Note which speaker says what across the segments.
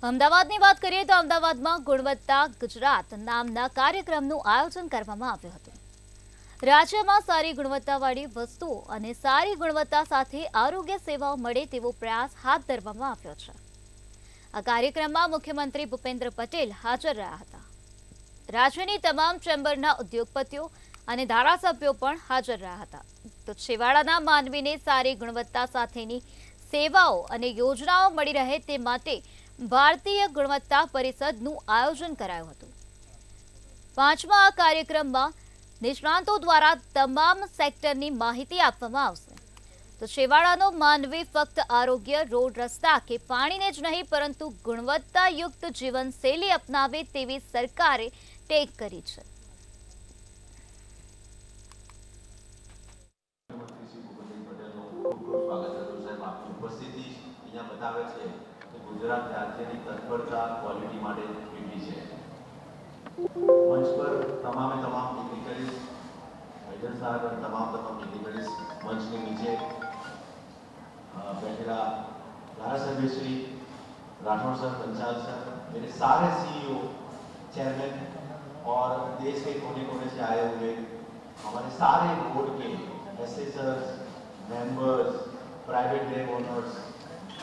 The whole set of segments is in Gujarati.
Speaker 1: અમદાવાદની વાત કરીએ તો અમદાવાદમાં ગુણવત્તા ગુજરાત નામના કાર્યક્રમનું આયોજન કરવામાં આવ્યું હતું। રાજ્યમાં સારી ગુણવત્તાવાળી વસ્તુઓ અને સારી ગુણવત્તા સાથે આરોગ્ય સેવાઓ મળે તેવો પ્રયાસ હાથ ધરવામાં આવ્યો છે। આ કાર્યક્રમમાં મુખ્યમંત્રી ભૂપેન્દ્ર પટેલ હાજર રહ્યા હતા। રાજ્યની તમામ ચેમ્બરના ઉદ્યોગપતિઓ અને ધારાસભ્યો પણ હાજર રહ્યા હતા। તો છેવાડાના માનવીને સારી ગુણવત્તા સાથેની સેવાઓ અને યોજનાઓ મળી રહે તે માટે ભારતીય ગુણવત્તા પરિષદનું આયોજન કરાયું હતું। પાંચમા આ કાર્યક્રમમાં નિષ્ણાતો દ્વારા તમામ સેક્ટરની માહિતી આપવામાં આવશે। તો છેવાડાનો માનવી ફક્ત આરોગ્ય, રોડ, રસ્તા કે પાણીને જ નહીં પરંતુ ગુણવત્તાયુક્ત જીવનશૈલી અપનાવે તેવી સરકારે ટેક કરી છે।
Speaker 2: गुजरात राज्य की तत्परता क्वालिटी માટે કેટલી છે। મંચ પર તમામ ડિગ્નિટરીઝ મેજર સાહેબ અને તમામ ડિગ્નિટરીઝ મંચની નીચે बैठेला धारासभ्य श्री राठौड़ सर, पंचाल सर, मेरे सारे सीईओ, चेयरमैन और देश के कोने कोने से आए हुए हमारे सारे बोर्ड के assessors, members, private lab owners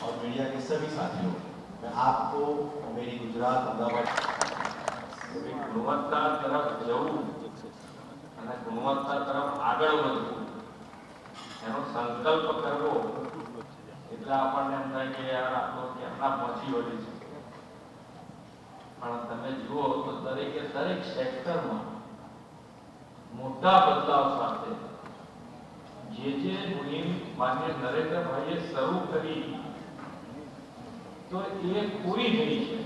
Speaker 2: और मीडिया के सभी साथियों, मैं आपको मेरी गुजरात अमदावाद
Speaker 3: गुणवत्ता तरफ जવું અને ગુણવત્તા તરફ આગળ વધવું એનો સંકલ્પ કરવો એટલે આપણને એમ થાય કે યાર આપણો કેટલા પહોંચી વળી છે। પણ તમે જુઓ તો દરેક સેક્ટરમાં મોટા બદલાવ સાથે જે મુહિમ માન્ય નરેન્દ્રભાઈએ શરૂ કરી તો એ પૂરી થઈ છે।